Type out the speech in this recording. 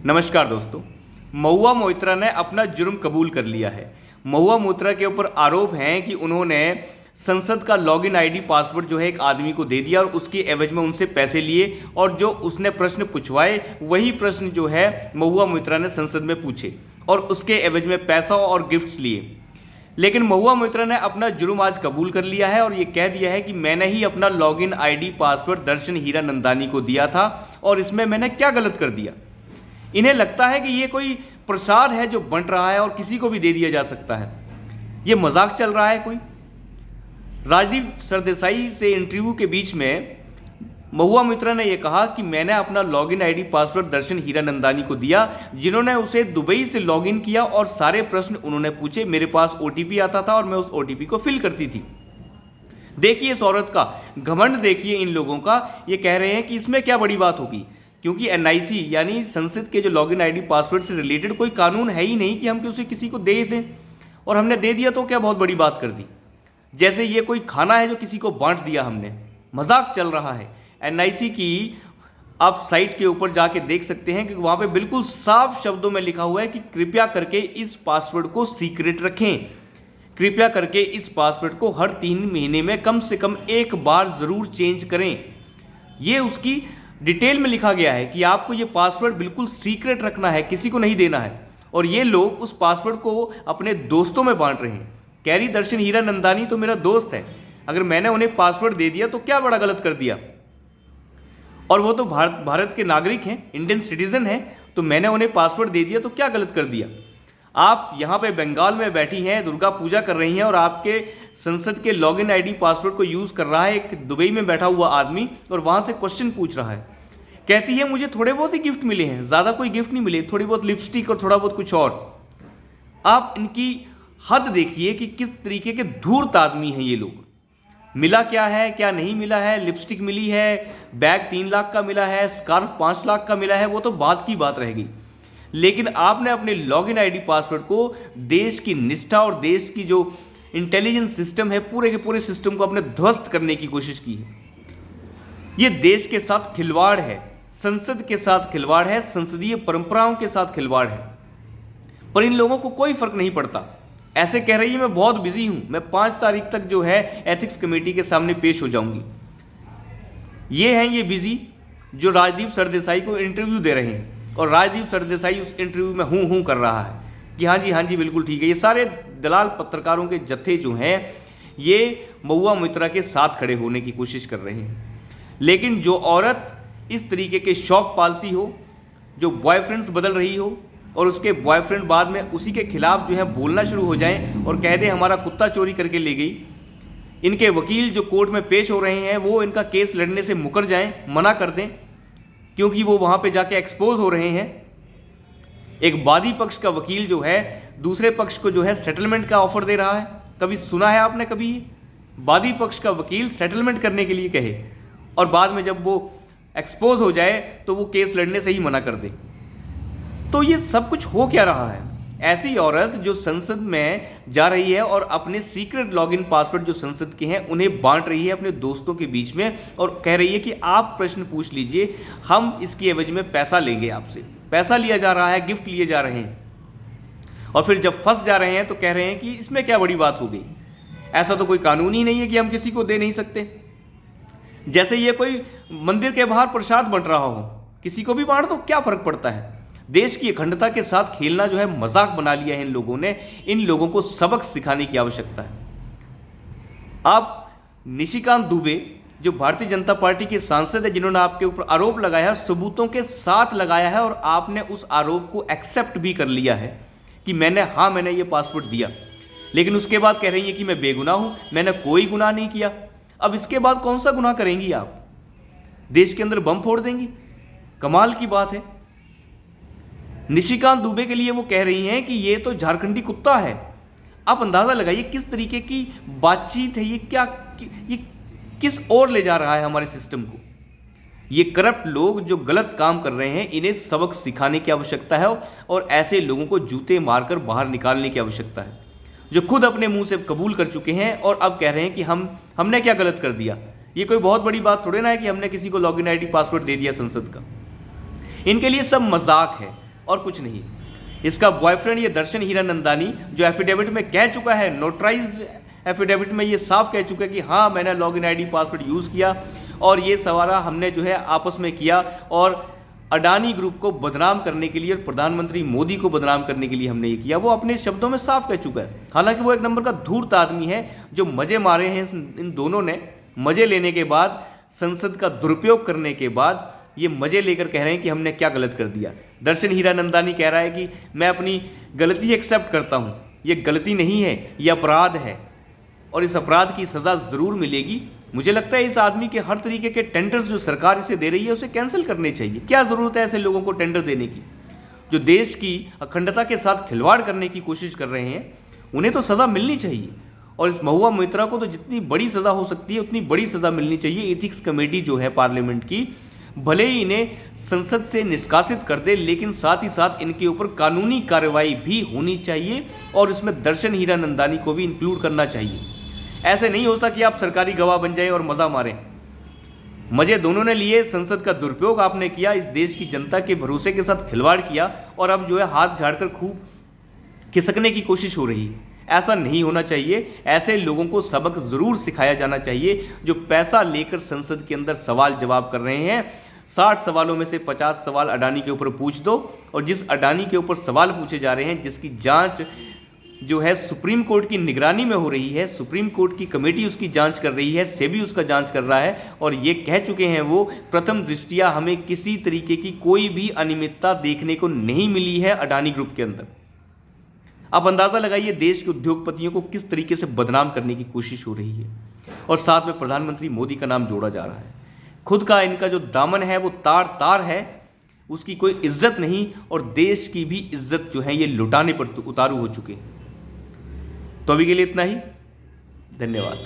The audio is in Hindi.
नमस्कार दोस्तों। महुआ मोइत्रा ने अपना जुर्म कबूल कर लिया है। महुआ मोइत्रा के ऊपर आरोप हैं कि उन्होंने संसद का लॉगिन आईडी पासवर्ड जो है एक आदमी को दे दिया और उसके एवज में उनसे पैसे लिए और जो उसने प्रश्न पूछवाए वही प्रश्न जो है महुआ मोइत्रा ने संसद में पूछे और उसके एवज में पैसा और गिफ्ट्स लिए। लेकिन महुआ मोइत्रा ने अपना जुर्म आज कबूल कर लिया है और ये कह दिया है कि मैंने ही अपना लॉगिन आईडी पासवर्ड दर्शन हीरानंदानी को दिया था और इसमें मैंने क्या गलत कर दिया। इन्हें लगता है कि ये कोई प्रसाद है जो बंट रहा है और किसी को भी दे दिया जा सकता है। ये मजाक चल रहा है कोई। राजदीप सरदेसाई से इंटरव्यू के बीच में महुआ मोइत्रा ने यह कहा कि मैंने अपना लॉगिन आईडी पासवर्ड दर्शन हीरानंदानी को दिया, जिन्होंने उसे दुबई से लॉगिन किया और सारे प्रश्न उन्होंने पूछे। मेरे पास ओटीपी आता था और मैं उस ओटीपी को फिल करती थी। देखिए इस औरत का घमंड, देखिए इन लोगों का। ये कह रहे हैं कि इसमें क्या बड़ी बात होगी, क्योंकि एनआईसी यानी संसद के जो लॉगिन आईडी पासवर्ड से रिलेटेड कोई कानून है ही नहीं कि हम उसे किसी को दे दें, और हमने दे दिया तो क्या बहुत बड़ी बात कर दी। जैसे ये कोई खाना है जो किसी को बांट दिया हमने। मजाक चल रहा है। एनआईसी की आप साइट के ऊपर जाके देख सकते हैं कि वहाँ पे बिल्कुल साफ शब्दों में लिखा हुआ है कि कृपया करके इस पासवर्ड को सीक्रेट रखें। कृपया करके इस पासवर्ड को हर 3 महीने में कम से कम एक बार ज़रूर चेंज करें। ये उसकी डिटेल में लिखा गया है कि आपको ये पासवर्ड बिल्कुल सीक्रेट रखना है, किसी को नहीं देना है। और ये लोग उस पासवर्ड को अपने दोस्तों में बांट रहे हैं। कैरी दर्शन हीरानंदानी तो मेरा दोस्त है, अगर मैंने उन्हें पासवर्ड दे दिया तो क्या बड़ा गलत कर दिया। और वो तो भारत के नागरिक हैं, इंडियन सिटीजन हैं, तो मैंने उन्हें पासवर्ड दे दिया तो क्या गलत कर दिया। आप यहाँ पे बंगाल में बैठी हैं, दुर्गा पूजा कर रही हैं और आपके संसद के लॉगिन आईडी पासवर्ड को यूज़ कर रहा है एक दुबई में बैठा हुआ आदमी और वहाँ से क्वेश्चन पूछ रहा है। कहती है मुझे थोड़े बहुत ही गिफ्ट मिले हैं, ज़्यादा कोई गिफ्ट नहीं मिले, थोड़ी बहुत लिपस्टिक और थोड़ा बहुत कुछ और। आप इनकी हद देखिए कि किस तरीके के धूर्त आदमी हैं ये लोग। मिला क्या है, क्या नहीं मिला है। लिपस्टिक मिली है, बैग 3 लाख का मिला है, स्कार्फ 5 लाख का मिला है, वो तो बात की बात रह गई। लेकिन आपने अपने लॉगिन आईडी पासवर्ड को देश की निष्ठा और देश की जो इंटेलिजेंस सिस्टम है पूरे के पूरे सिस्टम को अपने ध्वस्त करने की कोशिश की है। ये देश के साथ खिलवाड़ है, संसद के साथ खिलवाड़ है, संसदीय परंपराओं के साथ खिलवाड़ है। पर इन लोगों को कोई फर्क नहीं पड़ता। ऐसे कह रही है मैं बहुत बिजी हूं, मैं 5 तारीख तक जो है एथिक्स कमेटी के सामने पेश हो जाऊंगी। ये हैं ये बिजी जो राजदीप सरदेसाई को इंटरव्यू दे रहे हैं और राजदीप सरदेसाई उस इंटरव्यू में हूं कर रहा है कि हाँ जी बिल्कुल ठीक है। ये सारे दलाल पत्रकारों के जत्थे जो हैं ये महुआ मोइत्रा के साथ खड़े होने की कोशिश कर रहे हैं। लेकिन जो औरत इस तरीके के शौक पालती हो, जो बॉयफ्रेंड्स बदल रही हो और उसके बॉयफ्रेंड बाद में उसी के खिलाफ जो है बोलना शुरू हो जाएं और कह दें हमारा कुत्ता चोरी करके ले गई, इनके वकील जो कोर्ट में पेश हो रहे हैं वो इनका केस लड़ने से मुकर जाएं, मना कर दें, क्योंकि वो वहाँ पे जाके एक्सपोज हो रहे हैं। एक वादी पक्ष का वकील जो है दूसरे पक्ष को जो है सेटलमेंट का ऑफर दे रहा है। कभी सुना है आपने कभी वादी पक्ष का वकील सेटलमेंट करने के लिए कहे और बाद में जब वो एक्सपोज हो जाए तो वो केस लड़ने से ही मना कर दे। तो ये सब कुछ हो क्या रहा है। ऐसी औरत जो संसद में जा रही है और अपने सीक्रेट लॉगिन पासवर्ड जो संसद के हैं उन्हें बांट रही है अपने दोस्तों के बीच में और कह रही है कि आप प्रश्न पूछ लीजिए, हम इसकी एवज में पैसा लेंगे आपसे। पैसा लिया जा रहा है, गिफ्ट लिए जा रहे हैं और फिर जब फंस जा रहे हैं तो कह रहे हैं कि इसमें क्या बड़ी बात हो गई। ऐसा तो कोई कानून ही नहीं है कि हम किसी को दे नहीं सकते। जैसे ये कोई मंदिर के बाहर प्रसाद बंट रहा हो, किसी को भी बांट दो, क्या फर्क पड़ता है। देश की अखंडता के साथ खेलना जो है मजाक बना लिया है इन लोगों ने। इन लोगों को सबक सिखाने की आवश्यकता है। आप निशिकांत दुबे जो भारतीय जनता पार्टी के सांसद है, जिन्होंने आपके ऊपर आरोप लगाया है, सबूतों के साथ लगाया है और आपने उस आरोप को एक्सेप्ट भी कर लिया है कि मैंने ये पासवर्ड दिया। लेकिन उसके बाद कह रही है कि मैं बेगुनाह हूं, मैंने कोई गुनाह नहीं किया। अब इसके बाद कौन सा गुनाह करेंगी आप? देश के अंदर बम फोड़ देंगी? कमाल की बात है। निशिकांत दुबे के लिए वो कह रही हैं कि ये तो झारखंडी कुत्ता है। आप अंदाजा लगाइए किस तरीके की बातचीत है ये किस ओर ले जा रहा है हमारे सिस्टम को। ये करप्ट लोग जो गलत काम कर रहे हैं इन्हें सबक सिखाने की आवश्यकता है और ऐसे लोगों को जूते मारकर बाहर निकालने की आवश्यकता है, जो खुद अपने मुंह से कबूल कर चुके हैं और अब कह रहे हैं कि हमने क्या गलत कर दिया। ये कोई बहुत बड़ी बात थोड़े ना है कि हमने किसी को लॉगिन आईडी पासवर्ड दे दिया संसद का। इनके लिए सब मजाक है। और कुछ नहीं। इसका बॉयफ्रेंड ये दर्शन हीरानंदानी जो एफिडेविट में कह चुका है, नोटराइज्ड एफिडेविट में ये साफ कह चुका है कि हाँ मैंने लॉगिन आईडी पासवर्ड यूज़ किया और ये सवारा हमने जो है आपस में किया और अडानी ग्रुप को बदनाम करने के लिए और प्रधानमंत्री मोदी को बदनाम करने के लिए हमने ये किया, वो अपने शब्दों में साफ कह चुका है। हालांकि वो एक नंबर का धूर्त आदमी है जो मज़े मारे हैं इन दोनों ने। मज़े लेने के बाद, संसद का दुरुपयोग करने के बाद ये मज़े लेकर कह रहे हैं कि हमने क्या गलत कर दिया। दर्शन हीरानंदानी कह रहा है कि मैं अपनी गलती एक्सेप्ट करता हूँ, ये गलती नहीं है, ये अपराध है और इस अपराध की सज़ा ज़रूर मिलेगी। मुझे लगता है इस आदमी के हर तरीके के टेंडर्स जो सरकार इसे दे रही है उसे कैंसिल करने चाहिए। क्या ज़रूरत है ऐसे लोगों को टेंडर देने की जो देश की अखंडता के साथ खिलवाड़ करने की कोशिश कर रहे हैं? उन्हें तो सज़ा मिलनी चाहिए और इस महुआ मोइत्रा को तो जितनी बड़ी सज़ा हो सकती है उतनी बड़ी सज़ा मिलनी चाहिए। एथिक्स कमेटी जो है पार्लियामेंट की, भले ही इन्हें संसद से निष्कासित कर दे, लेकिन साथ ही साथ इनके ऊपर कानूनी कार्रवाई भी होनी चाहिए और इसमें दर्शन हीरानंदानी को भी इंक्लूड करना चाहिए। ऐसे नहीं होता कि आप सरकारी गवाह बन जाएं और मज़ा मारें। मज़े दोनों ने लिए, संसद का दुरुपयोग आपने किया, इस देश की जनता के भरोसे के साथ खिलवाड़ किया और अब जो है हाथ झाड़कर खूब खिसकने की कोशिश हो रही है। ऐसा नहीं होना चाहिए। ऐसे लोगों को सबक ज़रूर सिखाया जाना चाहिए जो पैसा लेकर संसद के अंदर सवाल जवाब कर रहे हैं। 60 सवालों में से 50 सवाल अडानी के ऊपर पूछ दो और जिस अडानी के ऊपर सवाल पूछे जा रहे हैं, जिसकी जांच जो है सुप्रीम कोर्ट की निगरानी में हो रही है, सुप्रीम कोर्ट की कमेटी उसकी जांच कर रही है, सेबी उसका जांच कर रहा है और ये कह चुके हैं वो, प्रथम दृष्टिया हमें किसी तरीके की कोई भी अनियमितता देखने को नहीं मिली है अडानी ग्रुप के अंदर। आप अंदाज़ा लगाइए देश के उद्योगपतियों को किस तरीके से बदनाम करने की कोशिश हो रही है और साथ में प्रधानमंत्री मोदी का नाम जोड़ा जा रहा है। खुद का इनका जो दामन है वो तार तार है, उसकी कोई इज्जत नहीं और देश की भी इज्जत जो है ये लुटाने पर उतारू हो चुके हैं। तो अभी के लिए इतना ही, धन्यवाद।